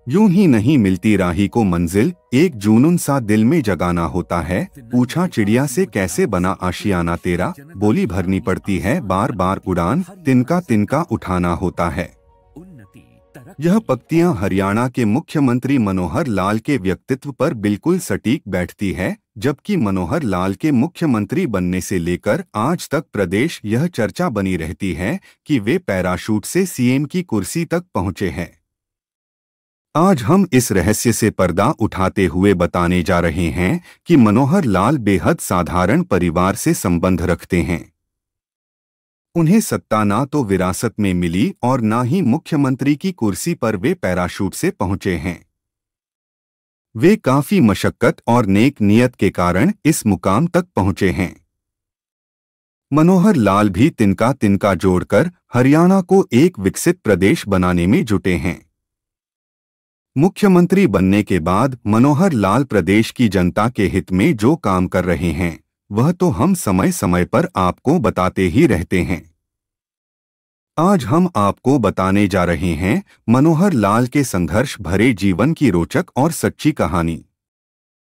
यूं ही नहीं मिलती राही को मंजिल, एक जुनून सा दिल में जगाना होता है। पूछा चिड़िया से कैसे बना आशियाना तेरा, बोली भरनी पड़ती है बार बार उड़ान, तिनका तिनका उठाना होता है। यह पंक्तियां हरियाणा के मुख्यमंत्री मनोहर लाल के व्यक्तित्व पर बिल्कुल सटीक बैठती है। जबकि मनोहर लाल के मुख्यमंत्री बनने से लेकर आज तक प्रदेश यह चर्चा बनी रहती है कि वे पैराशूट से सीएम की कुर्सी तक पहुंचे हैं। आज हम इस रहस्य से पर्दा उठाते हुए बताने जा रहे हैं कि मनोहर लाल बेहद साधारण परिवार से संबंध रखते हैं। उन्हें सत्ता ना तो विरासत में मिली और ना ही मुख्यमंत्री की कुर्सी पर वे पैराशूट से पहुंचे हैं। वे काफी मशक्कत और नेक नियत के कारण इस मुकाम तक पहुंचे हैं। मनोहर लाल भी तिनका तिनका जोड़कर हरियाणा को एक विकसित प्रदेश बनाने में जुटे हैं। मुख्यमंत्री बनने के बाद मनोहर लाल प्रदेश की जनता के हित में जो काम कर रहे हैं वह तो हम समय समय पर आपको बताते ही रहते हैं। आज हम आपको बताने जा रहे हैं मनोहर लाल के संघर्ष भरे जीवन की रोचक और सच्ची कहानी,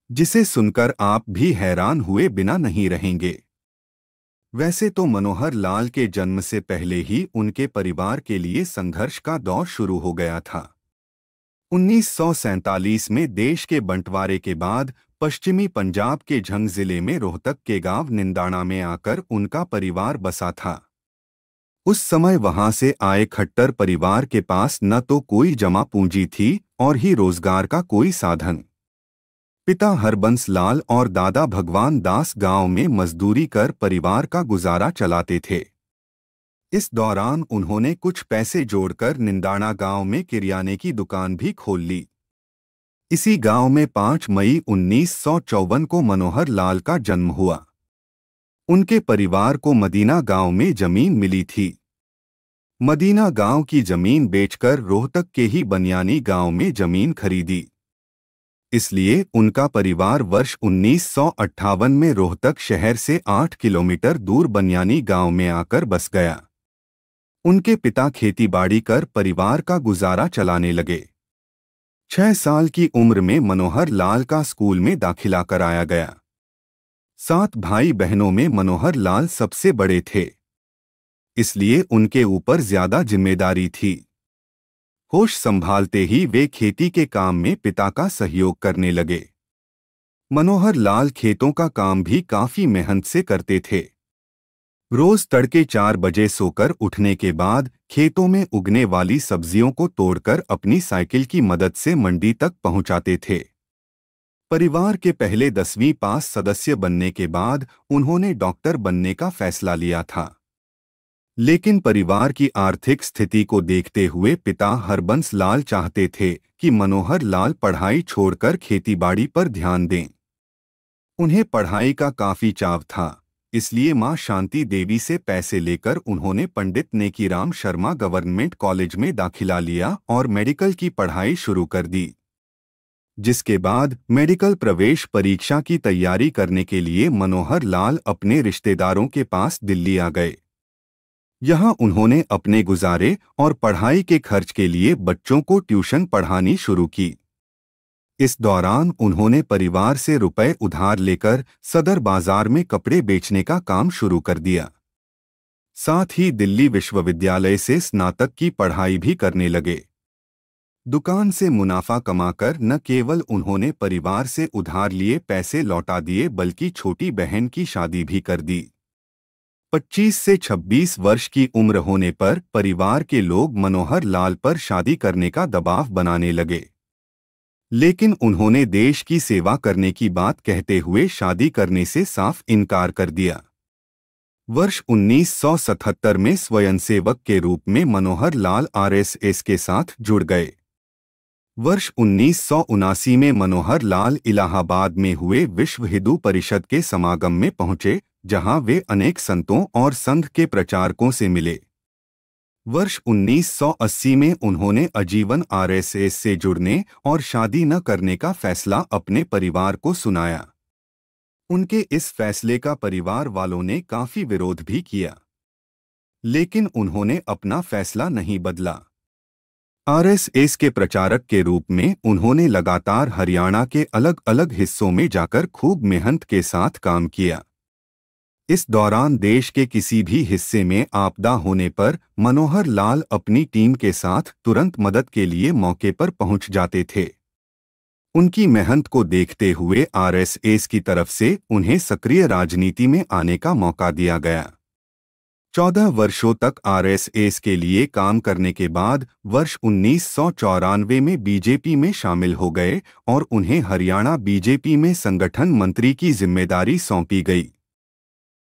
जिसे सुनकर आप भी हैरान हुए बिना नहीं रहेंगे। वैसे तो मनोहर लाल के जन्म से पहले ही उनके परिवार के लिए संघर्ष का दौर शुरू हो गया था। 1947 में देश के बंटवारे के बाद पश्चिमी पंजाब के झंग जिले में रोहतक के गांव निंदाणा में आकर उनका परिवार बसा था। उस समय वहां से आए खट्टर परिवार के पास न तो कोई जमा पूंजी थी और ही रोजगार का कोई साधन। पिता हरबंस लाल और दादा भगवान दास गांव में मजदूरी कर परिवार का गुजारा चलाते थे। इस दौरान उन्होंने कुछ पैसे जोड़कर निंदाणा गांव में किराने की दुकान भी खोल ली। इसी गांव में 5 मई 1954 को मनोहर लाल का जन्म हुआ। उनके परिवार को मदीना गांव में जमीन मिली थी। मदीना गांव की जमीन बेचकर रोहतक के ही बनियानी गांव में जमीन खरीदी। इसलिए उनका परिवार वर्ष 1958 में रोहतक शहर से 8 किलोमीटर दूर बनियानी गांव में आकर बस गया। उनके पिता खेतीबाड़ी कर परिवार का गुजारा चलाने लगे। 6 साल की उम्र में मनोहर लाल का स्कूल में दाखिला कराया गया। 7 भाई बहनों में मनोहर लाल सबसे बड़े थे, इसलिए उनके ऊपर ज्यादा जिम्मेदारी थी। होश संभालते ही वे खेती के काम में पिता का सहयोग करने लगे। मनोहर लाल खेतों का काम भी काफी मेहनत से करते थे। रोज तड़के 4 बजे सोकर उठने के बाद खेतों में उगने वाली सब्जियों को तोड़कर अपनी साइकिल की मदद से मंडी तक पहुंचाते थे। परिवार के पहले 10वीं पास सदस्य बनने के बाद उन्होंने डॉक्टर बनने का फैसला लिया था। लेकिन परिवार की आर्थिक स्थिति को देखते हुए पिता हरबंस लाल चाहते थे कि मनोहर लाल पढ़ाई छोड़कर खेतीबाड़ी पर ध्यान दें। उन्हें पढ़ाई का काफी चाव था, इसलिए मां शांति देवी से पैसे लेकर उन्होंने पंडित नेकीराम शर्मा गवर्नमेंट कॉलेज में दाखिला लिया और मेडिकल की पढ़ाई शुरू कर दी। जिसके बाद मेडिकल प्रवेश परीक्षा की तैयारी करने के लिए मनोहर लाल अपने रिश्तेदारों के पास दिल्ली आ गए। यहां उन्होंने अपने गुजारे और पढ़ाई के खर्च के लिए बच्चों को ट्यूशन पढ़ानी शुरू की। इस दौरान उन्होंने परिवार से रुपए उधार लेकर सदर बाजार में कपड़े बेचने का काम शुरू कर दिया। साथ ही दिल्ली विश्वविद्यालय से स्नातक की पढ़ाई भी करने लगे। दुकान से मुनाफा कमाकर न केवल उन्होंने परिवार से उधार लिए पैसे लौटा दिए बल्कि छोटी बहन की शादी भी कर दी। 25 से 26 वर्ष की उम्र होने पर परिवार के लोग मनोहर लाल पर शादी करने का दबाव बनाने लगे, लेकिन उन्होंने देश की सेवा करने की बात कहते हुए शादी करने से साफ इनकार कर दिया। वर्ष 1977 में स्वयंसेवक के रूप में मनोहर लाल आरएसएस के साथ जुड़ गए। वर्ष 1979 में मनोहर लाल इलाहाबाद में हुए विश्व हिंदू परिषद के समागम में पहुंचे, जहां वे अनेक संतों और संघ के प्रचारकों से मिले। वर्ष 1980 में उन्होंने आजीवन आरएसएस से जुड़ने और शादी न करने का फैसला अपने परिवार को सुनाया। उनके इस फैसले का परिवार वालों ने काफी विरोध भी किया, लेकिन उन्होंने अपना फैसला नहीं बदला। आरएसएस के प्रचारक के रूप में उन्होंने लगातार हरियाणा के अलग अलग हिस्सों में जाकर खूब मेहनत के साथ काम किया। इस दौरान देश के किसी भी हिस्से में आपदा होने पर मनोहर लाल अपनी टीम के साथ तुरंत मदद के लिए मौके पर पहुंच जाते थे। उनकी मेहनत को देखते हुए आरएसएस की तरफ से उन्हें सक्रिय राजनीति में आने का मौका दिया गया। 14 वर्षों तक आरएसएस के लिए काम करने के बाद वर्ष 1994 में बीजेपी में शामिल हो गए और उन्हें हरियाणा बीजेपी में संगठन मंत्री की जिम्मेदारी सौंपी गई,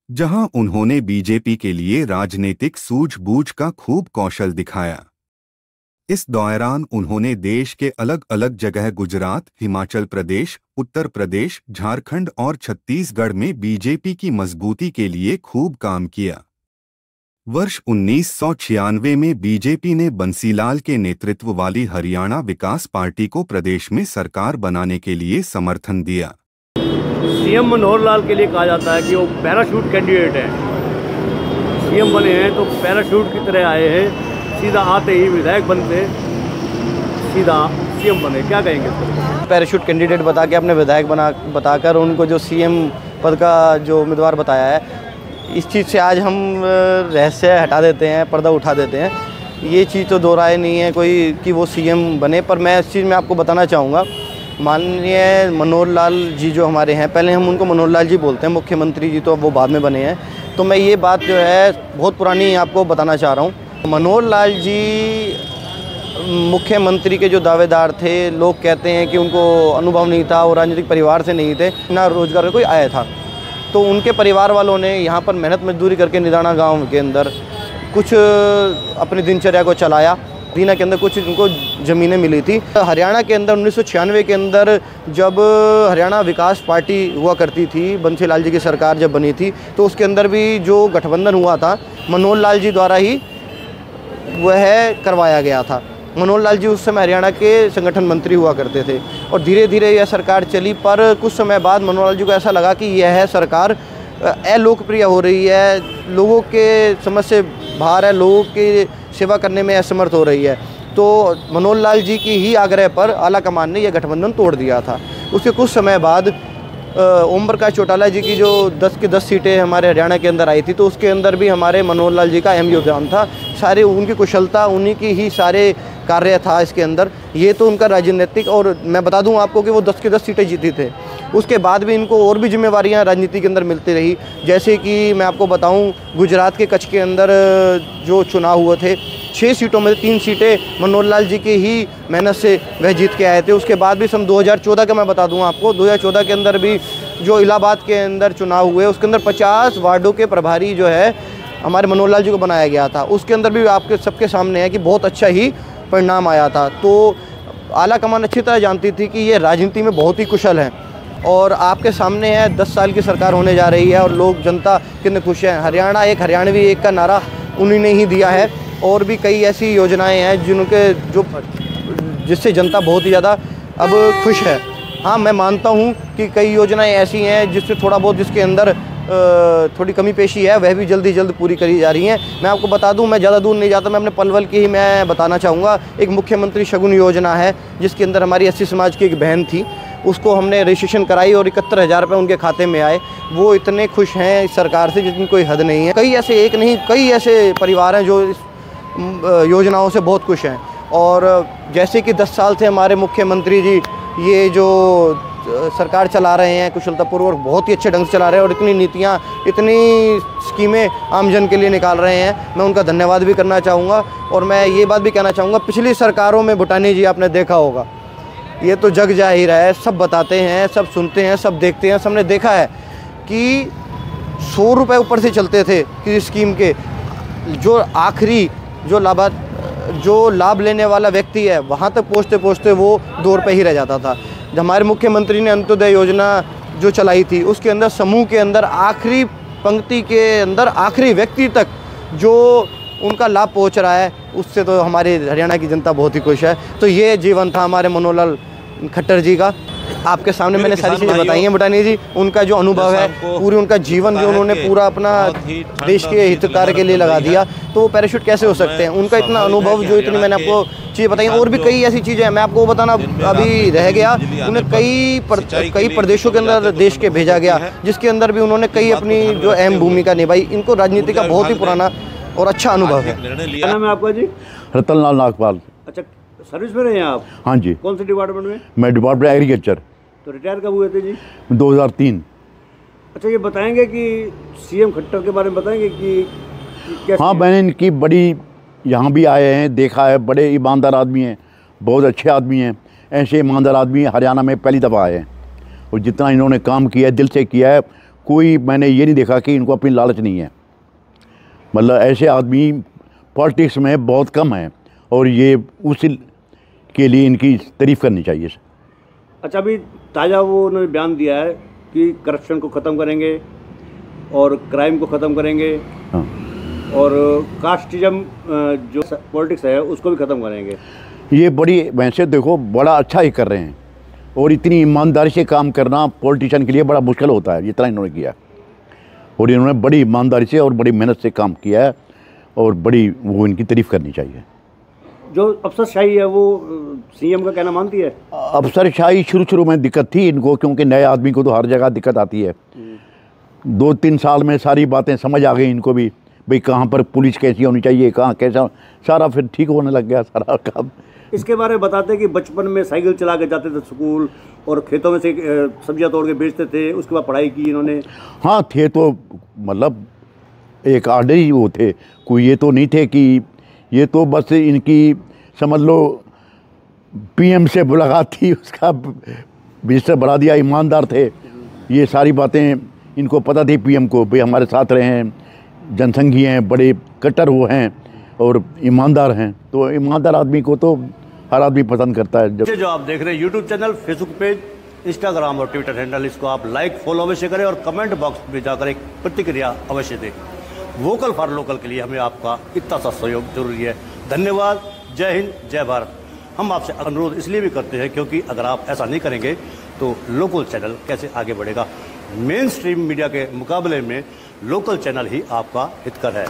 जहां उन्होंने बीजेपी के लिए राजनीतिक सूझबूझ का खूब कौशल दिखाया। इस दौरान उन्होंने देश के अलग अलग जगह गुजरात, हिमाचल प्रदेश, उत्तर प्रदेश, झारखंड और छत्तीसगढ़ में बीजेपी की मजबूती के लिए खूब काम किया। वर्ष 1996 में बीजेपी ने बंसीलाल के नेतृत्व वाली हरियाणा विकास पार्टी को प्रदेश में सरकार बनाने के लिए समर्थन दिया। सीएम मनोहर लाल के लिए कहा जाता है कि वो पैराशूट कैंडिडेट हैं। सीएम बने हैं तो पैराशूट की तरह आए हैं, सीधा आते ही विधायक बनते सीधा सीएम बने। क्या कहेंगे? पैराशूट कैंडिडेट बता के अपने विधायक बताकर उनको जो सीएम पद का जो उम्मीदवार बताया है, इस चीज़ से आज हम रहस्य हटा देते हैं, पर्दा उठा देते हैं। ये चीज़ तो दो राय नहीं है कोई कि वो सीएम बने, पर मैं इस चीज़ में आपको बताना चाहूँगा, माननीय मनोहर लाल जी जो हमारे हैं, पहले हम उनको मनोहर लाल जी बोलते हैं, मुख्यमंत्री जी तो वो बाद में बने हैं, तो मैं ये बात जो है बहुत पुरानी आपको बताना चाह रहा हूँ। मनोहर लाल जी मुख्यमंत्री के जो दावेदार थे, लोग कहते हैं कि उनको अनुभव नहीं था और राजनीतिक परिवार से नहीं थे, ना रोजगार का कोई आया था, तो उनके परिवार वालों ने यहाँ पर मेहनत मजदूरी करके निदाना गांव के अंदर कुछ अपनी दिनचर्या को चलाया। दीना के अंदर कुछ उनको ज़मीनें मिली थी। हरियाणा के अंदर 1996 के अंदर जब हरियाणा विकास पार्टी हुआ करती थी, बंसीलाल जी की सरकार जब बनी थी, तो उसके अंदर भी जो गठबंधन हुआ था मनोहर लाल जी द्वारा ही वह करवाया गया था। मनोहर लाल जी उस समय हरियाणा के संगठन मंत्री हुआ करते थे और धीरे धीरे यह सरकार चली, पर कुछ समय बाद मनोहर लाल जी को ऐसा लगा कि यह सरकार अलोकप्रिय हो रही है, लोगों के समझ से बाहर है, लोगों की सेवा करने में असमर्थ हो रही है। तो मनोहर लाल जी की ही आग्रह पर आला कमान ने यह गठबंधन तोड़ दिया था। उसके कुछ समय बाद ओम प्रकाश चौटाला जी की जो 10 की 10 सीटें हमारे हरियाणा के अंदर आई थी, तो उसके अंदर भी हमारे मनोहर लाल जी का अहम योगदान था। सारे उनकी कुशलता, उन्हीं की ही सारे कार्य था इसके अंदर। ये तो उनका राजनीतिक, और मैं बता दूं आपको कि वो 10 की 10 सीटें जीती थे। उसके बाद भी इनको और भी जिम्मेवारियां राजनीति के अंदर मिलती रही, जैसे कि मैं आपको बताऊं गुजरात के कच्छ के अंदर जो चुनाव हुए थे, 6 सीटों में 3 सीटें मनोहर लाल जी की ही मेहनत से वह जीत के आए थे। उसके बाद भी सन 2014 का मैं बता दूं आपको, 2014 के अंदर भी जो इलाहाबाद के अंदर चुनाव हुए, उसके अंदर 50 वार्डों के प्रभारी जो है हमारे मनोहर लाल जी को बनाया गया था। उसके अंदर भी आपके सबके सामने है कि बहुत अच्छा ही परिणाम आया था। तो आला कमान अच्छी तरह जानती थी कि ये राजनीति में बहुत ही कुशल हैं, और आपके सामने है 10 साल की सरकार होने जा रही है और लोग, जनता कितने खुश हैं। हरियाणा एक, हरियाणवी एक का नारा उन्हीं ने ही दिया है, और भी कई ऐसी योजनाएं हैं जिससे जनता बहुत ही ज़्यादा अब खुश है। हाँ, मैं मानता हूँ कि कई योजनाएं ऐसी हैं जिससे थोड़ा बहुत, जिसके अंदर थोड़ी कमी पेशी है, वह भी जल्दी जल्द पूरी करी जा रही हैं। मैं आपको बता दूं, मैं ज़्यादा दूर नहीं जाता, मैं अपने पलवल की ही मैं बताना चाहूँगा। एक मुख्यमंत्री शगुन योजना है, जिसके अंदर हमारी 80 समाज की एक बहन थी, उसको हमने रजिस्ट्रेशन कराई और 71,000 रुपये उनके खाते में आए। वो इतने खुश हैं इस सरकार से जितनी कोई हद नहीं है। कई ऐसे, एक नहीं, कई ऐसे परिवार हैं जो इस योजनाओं से बहुत खुश हैं। और जैसे कि 10 साल से हमारे मुख्यमंत्री जी ये जो सरकार चला रहे हैं कुशलतापूर्वक, बहुत ही अच्छे ढंग से चला रहे हैं, और इतनी नीतियाँ, इतनी स्कीमें आमजन के लिए निकाल रहे हैं, मैं उनका धन्यवाद भी करना चाहूँगा। और मैं ये बात भी कहना चाहूँगा, पिछली सरकारों में भूटानी जी आपने देखा होगा, ये तो जग जाहिर है, सब बताते हैं, सब सुनते हैं, सब देखते हैं, सबने देखा है कि 100 रुपये ऊपर से चलते थे किसी स्कीम के, जो आखिरी जो लाभ लेने वाला व्यक्ति है वहाँ तक पहुँचते पहुँचते वो 2 रुपये ही रह जाता था। जब हमारे मुख्यमंत्री ने अंत्योदय योजना जो चलाई थी, उसके अंदर समूह के अंदर आखिरी पंक्ति के अंदर आखिरी व्यक्ति तक जो उनका लाभ पहुंच रहा है, उससे तो हमारी हरियाणा की जनता बहुत ही खुश है। तो ये जीवन था हमारे मनोहर लाल खट्टर जी का। आपके सामने मैंने सारी चीज़ें बताई हैं बुटानी जी। उनका जो अनुभव है, पूरी उनका जीवन जो उन्होंने पूरा अपना देश के हित कार्य के लिए लगा दिया, तो वो पैराशूट कैसे हो सकते हैं? उनका इतना अनुभव, जो इतनी मैंने आपको चीज़ें बताई, और भी कई ऐसी चीज़ें हैं। मैं आपको बताना अभी रह गया, उन्हें कई प्रदेशों के अंदर देश के भेजा गया, जिसके अंदर भी उन्होंने कई अपनी जो अहम भूमिका निभाई। इनको राजनीति का बहुत ही पुराना और अच्छा अनुभव है। क्या नाम है आपका जी? रतनलाल नागपाल। अच्छा, सर्विस में रहे हैं आप? हाँ जी। कौन से डिपार्टमेंट में? मैं डिपार्टमेंट एग्रीकल्चर। तो रिटायर कब हुए थे जी? 2003। अच्छा, ये बताएंगे कि सीएम खट्टर के बारे में बताएंगे कि कैसे? हाँ, मैंने इनकी बड़ी यहाँ भी आए हैं, देखा है। बड़े ईमानदार आदमी हैं, बहुत अच्छे आदमी हैं। ऐसे ईमानदार आदमी हरियाणा में पहली दफ़ा आए हैं, और जितना इन्होंने काम किया है, दिल से किया है। कोई मैंने ये नहीं देखा कि इनको अपनी लालच नहीं है। मतलब ऐसे आदमी पॉलिटिक्स में बहुत कम हैं, और ये उसी के लिए इनकी तारीफ़ करनी चाहिए। अच्छा, अभी ताज़ा वो उन्होंने बयान दिया है कि करप्शन को ख़त्म करेंगे और क्राइम को ख़त्म करेंगे। हाँ। और कास्टिज्म जो पॉलिटिक्स है उसको भी ख़त्म करेंगे। ये बड़ी, वैसे देखो, बड़ा अच्छा ही कर रहे हैं, और इतनी ईमानदारी से काम करना पॉलिटिशियन के लिए बड़ा मुश्किल होता है, जितना इन्होंने किया। और इन्होंने बड़ी ईमानदारी से और बड़ी मेहनत से काम किया है, और बड़ी वो इनकी तारीफ़ करनी चाहिए। जो अफसरशाही है वो सीएम का कहना मानती है? अफसरशाही शुरू में दिक्कत थी इनको, क्योंकि नए आदमी को तो हर जगह दिक्कत आती है। 2-3 साल में सारी बातें समझ आ गई इनको भी, भाई कहाँ पर पुलिस कैसी होनी चाहिए, कहाँ कैसा, सारा फिर ठीक होने लग गया सारा काम। इसके बारे में बताते कि बचपन में साइकिल चला के जाते थे स्कूल, और खेतों में से सब्जियां तोड़ के बेचते थे। उसके बाद पढ़ाई की इन्होंने। हाँ, थे तो मतलब एक आर्डरी वो थे, कोई ये तो नहीं थे कि ये तो बस इनकी समझ लो पीएम से मुलाकात थी, उसका मिनिस्टर बना दिया। ईमानदार थे, ये सारी बातें इनको पता थी पीएम को, भाई हमारे साथ रहे हैं, जनसंघी हैं, बड़े कट्टर वो हैं और ईमानदार हैं। तो ईमानदार आदमी को तो हर आदमी पसंद करता है। जो आप देख रहे हैं YouTube channel, Facebook page, Instagram और ट्विटर हैंडल, इसको आप लाइक फॉलो अवश्य करें, और कमेंट बॉक्स में जाकर एक प्रतिक्रिया अवश्य दें। वोकल फॉर लोकल के लिए हमें आपका इतना सा सहयोग जरूरी है। धन्यवाद। जय हिंद, जय भारत। हम आपसे अनुरोध इसलिए भी करते हैं क्योंकि अगर आप ऐसा नहीं करेंगे तो लोकल चैनल कैसे आगे बढ़ेगा। मेन स्ट्रीम मीडिया के मुकाबले में लोकल चैनल ही आपका हितकर है।